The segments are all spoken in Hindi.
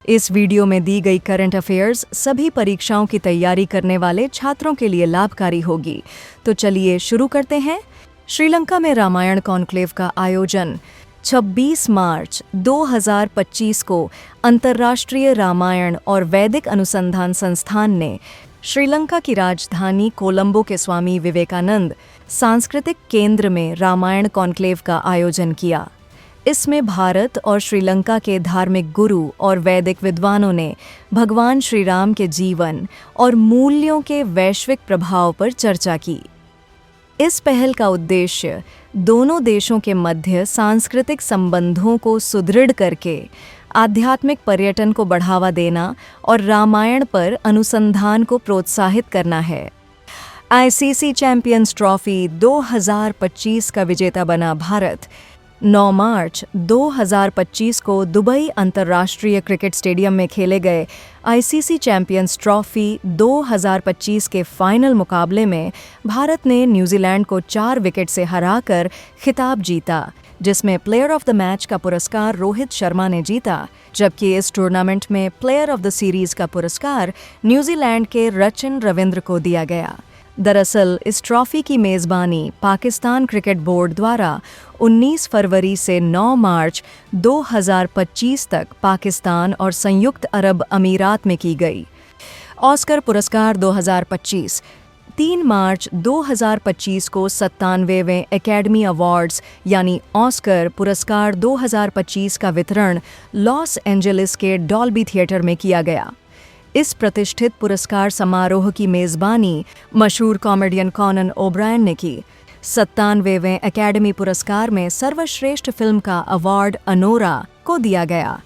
इस वीडियो में दी गई करंट अफेयर्स सभी परीक्षाओं की तैयारी करने वाले छात्रों के लिए लाभकारी होगी। तो चलिए शुरू करते हैं। श्रीलंका में रामायण कॉन्क्लेव का आयोजन 26 मार्च 2025 को अंतर्राष्ट्रीय रामायण और वैदिक अनुसंधान संस्थान ने श्रीलंका की राजधानी कोलंबो के स्वामी विवेकानंद सांस्कृतिक केंद्र में रामायण कॉन्क्लेव का आयोजन किया। इसमें भारत और श्रीलंका के धार्मिक गुरु और वैदिक विद्वानों ने भगवान श्री राम के जीवन और मूल्यों के वैश्विक प्रभाव पर चर्चा की। इस पहल का उद्देश्य दोनों देशों के मध्य सांस्कृतिक संबंधों को सुदृढ़ करके आध्यात्मिक पर्यटन को बढ़ावा देना और रामायण पर अनुसंधान को प्रोत्साहित करना है। आईसीसी चैंपियंस ट्रॉफी 2025 का विजेता बना भारत 9 मार्च 2025 को दुबई अंतर्राष्ट्रीय क्रिकेट स्टेडियम में खेले गए आईसीसी चैंपियंस ट्रॉफी 2025 के फाइनल मुकाबले में भारत ने न्यूजीलैंड को 4 विकेट से हराकर खिताब जीता, जिसमें प्लेयर ऑफ द मैच का पुरस्कार रोहित शर्मा ने जीता, जबकि इस टूर्नामेंट में प्लेयर ऑफ द सीरीज का पुरस्कार न्यूजीलैंड के रचिन रविंद्र को दिया गया। दरअसल इस ट्रॉफी की मेज़बानी पाकिस्तान क्रिकेट बोर्ड द्वारा 19 फरवरी से 9 मार्च 2025 तक पाकिस्तान और संयुक्त अरब अमीरात में की गई। ऑस्कर पुरस्कार 2025 3 मार्च 2025 को 97वें एकेडमी अवार्ड्स यानी ऑस्कर पुरस्कार 2025 का वितरण लॉस एंजलिस के डॉल्बी थिएटर में किया गया। इस प्रतिष्ठित पुरस्कार समारोह की मेज़बानी मशहूर कॉमेडियन कॉनन ओब्रायन ने की। 97वें एकेडमी पुरस्कार में सर्वश्रेष्ठ फिल्म का अवार्ड अनोरा को दिया गया।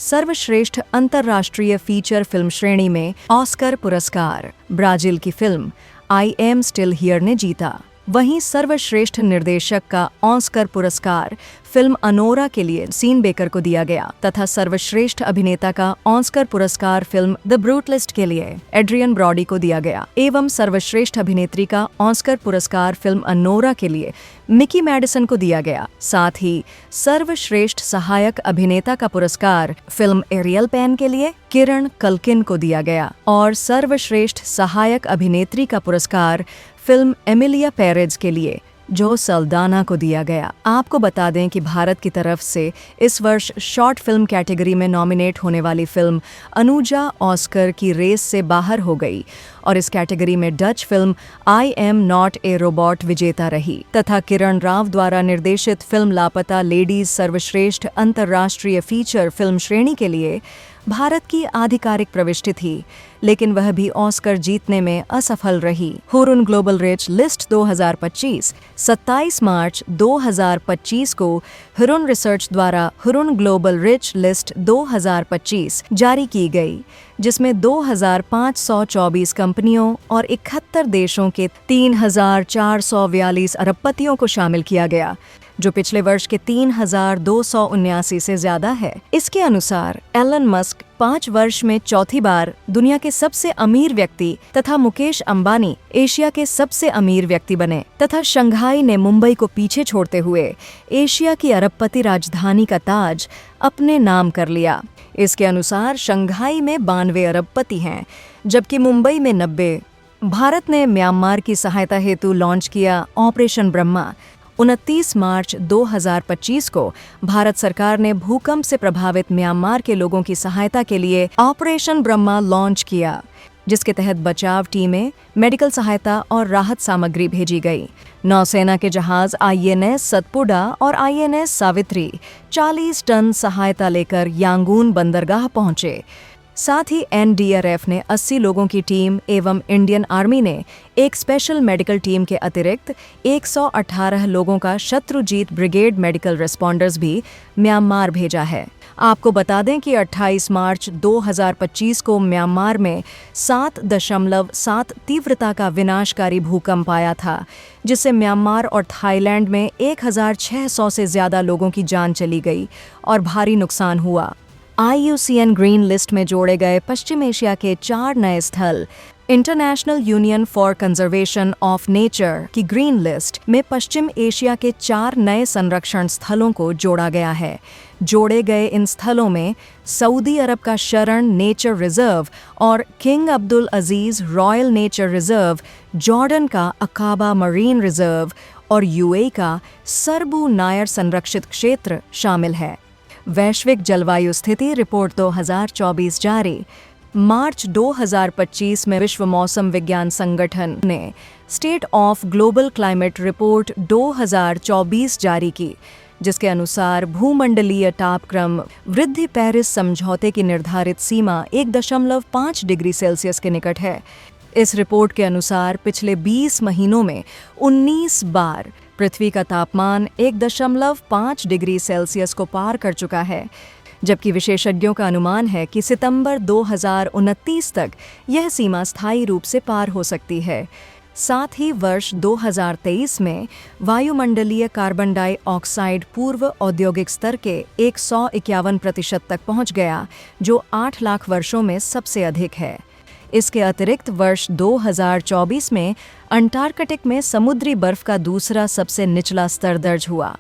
सर्वश्रेष्ठ अंतर्राष्ट्रीय फीचर फिल्म श्रेणी में ऑस्कर पुरस्कार ब्राजील की film I am still here ने जीता। वहीं सर्वश्रेष्ठ निर्देशक का ऑस्कर पुरस्कार फिल्म अनोरा के लिए सीन बेकर को दिया गया तथा सर्वश्रेष्ठ अभिनेता का ऑस्कर पुरस्कार फिल्म द ब्रूटलिस्ट के लिए एड्रियन ब्रॉडी को दिया गया एवं सर्वश्रेष्ठ अभिनेत्री का ऑस्कर पुरस्कार फिल्म अनोरा के लिए मिकी मैडिसन को दिया गया। साथ ही सर्वश्रेष्ठ सहायक अभिनेता का पुरस्कार फिल्म एरियल पेन के लिए किरण कल्किन को दिया गया और सर्वश्रेष्ठ सहायक अभिनेत्री का पुरस्कार फिल्म एमिलिया पेरेज के लिए जो सल्दाना को दिया गया। आपको बता दें कि भारत की तरफ से इस वर्ष शॉर्ट फिल्म कैटेगरी में नॉमिनेट होने वाली फिल्म अनुजा ऑस्कर की रेस से बाहर हो गई और इस कैटेगरी में Dutch film I am not a robot विजेता रही तथा किरण राव द्वारा निर्देशित फिल्म लापता लेडीज सर्वश्रेष्ठ अंतर्राष्ट्रीय फीचर फिल्म श्रेणी के लिए भारत की आधिकारिक प्रविष्टि थी, लेकिन वह भी ऑस्कर जीतने में असफल रही। हुरुन ग्लोबल रिच लिस्ट 2025 27 मार्च 2025 को हुरुन रिसर्च द्वारा हुरुन ग्लोबल रिच लिस्ट 2025 जारी की गई, जिसमें 2524 कंपनियों और 71 देशों के 3442 अरबपतियों को शामिल किया गया, जो पिछले वर्ष के 3279 से ज्यादा है। इसके अनुसार एलन मस्क 5 वर्ष में चौथी बार दुनिया के सबसे अमीर व्यक्ति तथा मुकेश अंबानी एशिया के सबसे अमीर व्यक्ति बने तथा शंघाई ने मुंबई को पीछे छोड़ते हुए एशिया की अरबपति राजधानी का ताज अपने नाम कर लिया। इसके अनुसार शंघाई में 92 अरबपति हैं, जबकि मुंबई में 90। भारत ने म्यांमार की सहायता हेतु लॉन्च किया ऑपरेशन ब्रह्मा। 29 मार्च 2025 को भारत सरकार ने भूकंप से प्रभावित म्यांमार के लोगों की सहायता के लिए ऑपरेशन ब्रह्मा लॉन्च किया, जिसके तहत बचाव टीमें, मेडिकल सहायता और राहत सामग्री भेजी गई। नौसेना के जहाज आईएनएस सतपुड़ा और आईएनएस सावित्री 40 टन सहायता लेकर यांगून बंदरगाह पहुंचे। साथ ही एनडीआरएफ ने 80 लोगों की टीम एवं इंडियन आर्मी ने एक स्पेशल मेडिकल टीम के अतिरिक्त 118 लोगों का शत्रुजीत ब्रिगेड मेडिकल रिस्पॉन्डर्स भी म्यांमार भेजा है। आपको बता दें कि 28 मार्च 2025 को म्यांमार में 7.7 तीव्रता का विनाशकारी भूकंप आया था, जिससे म्यांमार और थाईलैंड में 1600 से ज्यादा लोगों की जान चली गई और भारी नुकसान हुआ। IUCN ग्रीन लिस्ट में जोड़े गए पश्चिम एशिया के 4 नए स्थल international union for conservation of nature की ग्रीन लिस्ट में पश्चिम एशिया के 4 नए संरक्षण स्थलों को जोड़ा गया है। जोड़े गए इन स्थलों में सऊदी अरब का शरण नेचर रिजर्व और किंग अब्दुल अजीज रॉयल नेचर रिजर्व, जॉर्डन का अकाबा मरीन रिजर्व और यूएई का सरबू नायर संरक्षित क्षेत्र शामिल है। वैश्विक जलवायु स्थिति रिपोर्ट 2024 जारी। मार्च 2025 में विश्व मौसम विज्ञान संगठन ने state of global climate report 2024 जारी की, जिसके अनुसार भूमंडलीय तापक्रम वृद्धि पेरिस समझौते की निर्धारित सीमा 1.5 डिग्री सेल्सियस के निकट है। इस रिपोर्ट के अनुसार पिछले 20 महीनों में 19 बार पृथ्वी का तापमान 1.5 डिग्री सेल्सियस को पार कर चुका है, जबकि विशेषज्ञों का अनुमान है कि सितंबर 2029 तक यह सीमा स्थायी रूप से पार हो सकती है। साथ ही वर्ष 2023 में वायुमंडलीय कार्बन डाइऑक्साइड पूर्व औद्योगिक स्तर के 151% तक पहुंच गया, जो 8 लाख वर्षों में सबसे अधिक है। इसके अतिरिक्त वर्ष 2024 में अंटार्कटिक में समुद्री बर्फ का दूसरा सबसे निचला स्तर दर्ज हुआ।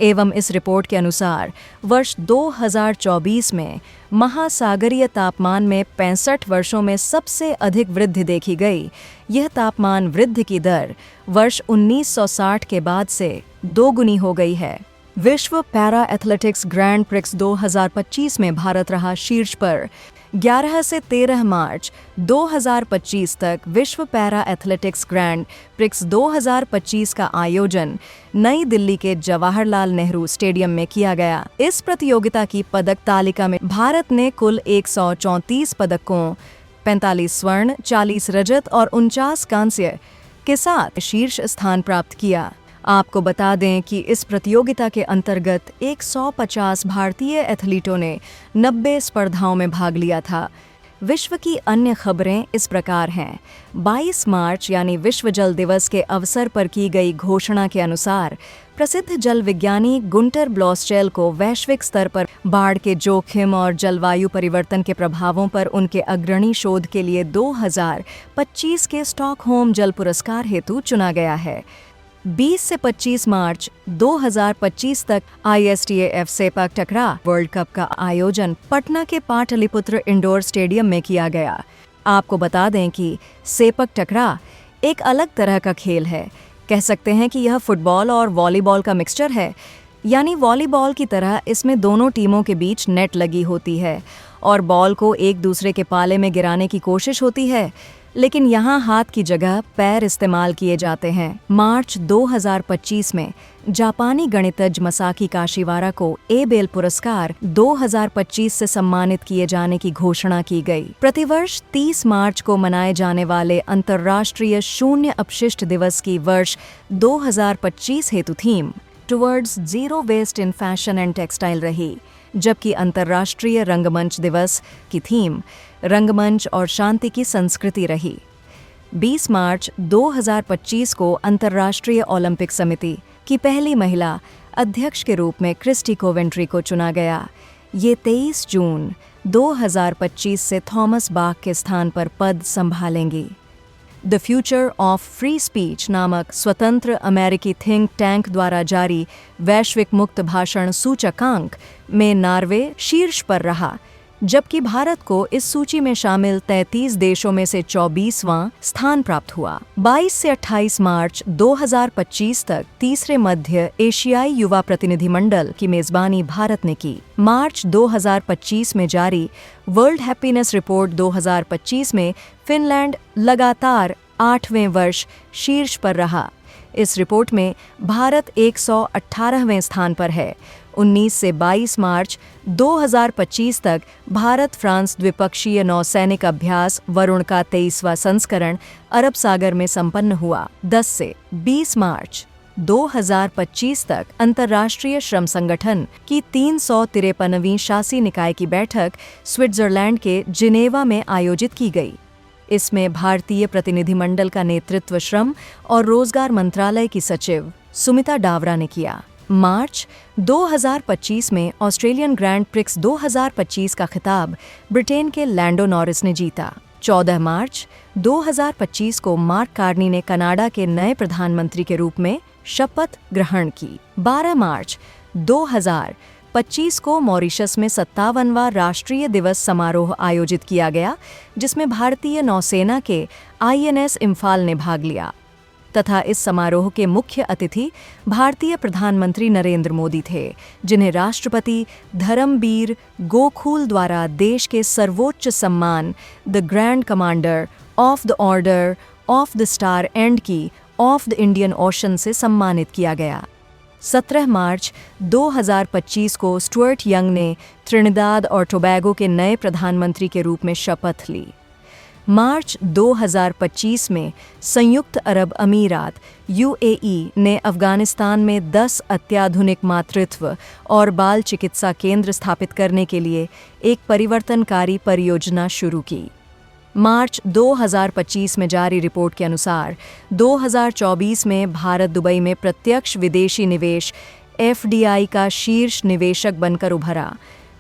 एवं इस रिपोर्ट के अनुसार वर्ष 2024 में महासागरीय तापमान में 65 वर्षों में सबसे अधिक वृद्धि देखी गई। यह तापमान वृद्धि की दर वर्ष 1960 के बाद से 2 गुनी हो गई है। विश्व पैरा एथलेटिक्स ग्रैंड प्रिक्स 2025 में भारत रहा शीर्ष पर। 11 से 13 मार्च 2025 तक विश्व पैरा एथलेटिक्स ग्रैंड प्रिक्स 2025 का आयोजन नई दिल्ली के जवाहरलाल नेहरू स्टेडियम में किया गया। इस प्रतियोगिता की पदक तालिका में भारत ने कुल 134 पदकों, 45 स्वर्ण, 40 रजत और 49 कांस्य के साथ शीर्ष स्थान प्राप्त किया। आपको बता दें कि इस प्रतियोगिता के अंतर्गत 150 भारतीय एथलीटों ने 90 स्पर्धाओं में भाग लिया था। विश्व की अन्य खबरें इस प्रकार हैं। 22 मार्च यानी विश्व जल दिवस के अवसर पर की गई घोषणा के अनुसार प्रसिद्ध जल विज्ञानी गुंटर ब्लॉसचेल को वैश्विक स्तर पर बाढ़ के जोखिम और जलवायु परिवर्तन के प्रभावों पर उनके अग्रणी शोध के लिए 2025 के स्टॉकहोम जल पुरस्कार हेतु चुना गया है। 20 से 25 मार्च 2025 तक ISTAF सेपक टकरा वर्ल्ड कप का आयोजन पटना के पाटलिपुत्र इंडोर स्टेडियम में किया गया। आपको बता दें कि सेपक टकरा एक अलग तरह का खेल है। कह सकते हैं कि यह फुटबॉल और वॉलीबॉल का मिक्सचर है। यानी वॉलीबॉल की तरह इसमें दोनों टीमों के बीच नेट लगी होती है और बॉल को एक दूसरे के पाले में गिराने की कोशिश होती है, लेकिन यहाँ हाथ की जगह पैर इस्तेमाल किए जाते हैं। मार्च 2025 में जापानी गणितज्ञ मसाकी काशिवारा को एबेल पुरस्कार 2025 से सम्मानित किए जाने की घोषणा की गई। प्रतिवर्ष 30 मार्च को मनाए जाने वाले अंतर्राष्ट्रीय शून्य अपशिष्ट दिवस की वर्ष 2025 हेतु theme towards zero waste in fashion and textile रही, जबकि अंतर्राष्ट्रीय रंगमंच दिवस की थीम रंगमंच और शांति की संस्कृति रही। 20 मार्च 2025 को अंतर्राष्ट्रीय ओलंपिक समिति की पहली महिला अध्यक्ष के रूप में क्रिस्टी कोवेंट्री को चुना गया। ये 23 जून 2025 से थॉमस बाक के स्थान पर पद संभालेंगी। The future of free speech नामक स्वतंत्र अमेरिकी थिंक टैंक द्वारा जारी वैश्विक मुक्त भाषण सूचकांक में नॉर्वे शीर्ष पर रहा, जबकि भारत को इस सूची में शामिल 33 देशों में से 24वां स्थान प्राप्त हुआ। 22 से 28 मार्च 2025 तक तीसरे मध्य एशियाई युवा प्रतिनिधिमंडल की मेजबानी भारत ने की। मार्च 2025 में जारी वर्ल्ड हैप्पीनेस रिपोर्ट 2025 में फिनलैंड लगातार 8वें वर्ष शीर्ष पर रहा। इस रिपोर्ट में भारत 118वें स्थान पर है। 19 से 22 मार्च 2025 तक भारत फ्रांस द्विपक्षीय नौसैनिक अभ्यास वरुण का 23वां संस्करण अरब सागर में संपन्न हुआ। 10 से 20 मार्च 2025 तक अंतर्राष्ट्रीय श्रम संगठन की 353वीं शासी निकाय की बैठक स्विट्जरलैंड के जिनेवा में आयोजित की गई। इसमें भारतीय प्रतिनिधिमंडल का नेतृत्व श्रम और रोजगार मंत्रालय की सचिव सुमिता डावरा ने किया। मार्च 2025 में ऑस्ट्रेलियन ग्रैंड प्रिक्स 2025 का खिताब ब्रिटेन के लैंडो नॉरिस ने जीता। 14 मार्च 2025 को मार्क कार्नी ने कनाडा के नए प्रधानमंत्री के रूप में शपथ ग्रहण की। 12 मार्च 2025 को मॉरिशस में 57वां राष्ट्रीय दिवस समारोह आयोजित किया गया, जिसमें भारतीय नौसेना के INS इम्फाल ने भाग लिया तथा इस समारोह के मुख्य अतिथि भारतीय प्रधानमंत्री नरेंद्र मोदी थे, जिन्हें राष्ट्रपति धर्मबीर गोखूल द्वारा देश के सर्वोच्च सम्मान the grand commander of the order of the star and की ऑफ द इंडियन ओशन से सम्मानित किया गया। 17 मार्च 2025 को स्टुअर्ट यंग ने त्रिनिदाद और टोबैगो के नए प्रधानमंत्री के रूप में शपथ ली। मार्च 2025 में संयुक्त अरब अमीरात UAE ने अफगानिस्तान में 10 अत्याधुनिक मातृत्व और बाल चिकित्सा केंद्र स्थापित करने के लिए एक परिवर्तनकारी परियोजना शुरू की। मार्च 2025 में जारी रिपोर्ट के अनुसार 2024 में भारत दुबई में प्रत्यक्ष विदेशी निवेश FDI का शीर्ष निवेशक बनकर उभरा।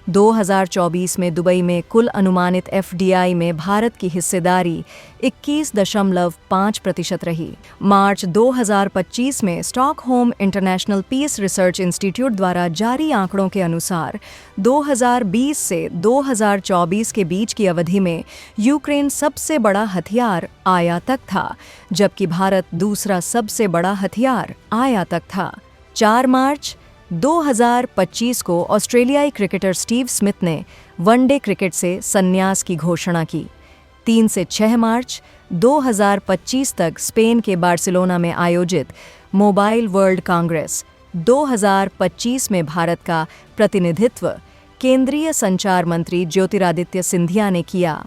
2024 में दुबई में कुल अनुमानित FDI में भारत की हिस्सेदारी 21.5% रही। मार्च 2025 में Stockholm International Peace Research Institute द्वारा जारी आंकड़ों के अनुसार 2020 से 2024 के बीच की अवधि में यूक्रेन सबसे बड़ा हथियार आयातक था, जबकि भारत दूसरा सबसे बड़ा हथियार आयातक था। 4 मार्च 2025 को ऑस्ट्रेलियाई क्रिकेटर स्टीव स्मिथ ने वनडे क्रिकेट से संन्यास की घोषणा की। 3 से 6 मार्च 2025 तक स्पेन के बार्सिलोना में आयोजित मोबाइल वर्ल्ड कांग्रेस 2025 में भारत का प्रतिनिधित्व केंद्रीय संचार मंत्री ज्योतिरादित्य सिंधिया ने किया।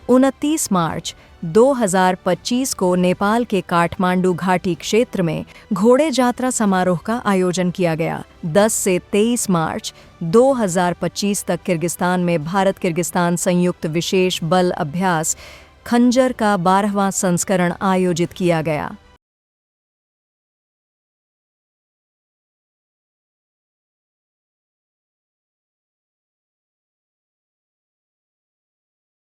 29 मार्च 2025 को नेपाल के काठमांडू घाटी क्षेत्र में घोड़े यात्रा समारोह का आयोजन किया गया। 10 से 23 मार्च 2025 तक किर्गिस्तान में भारत किर्गिस्तान संयुक्त विशेष बल अभ्यास खंजर का 12वां संस्करण आयोजित किया गया।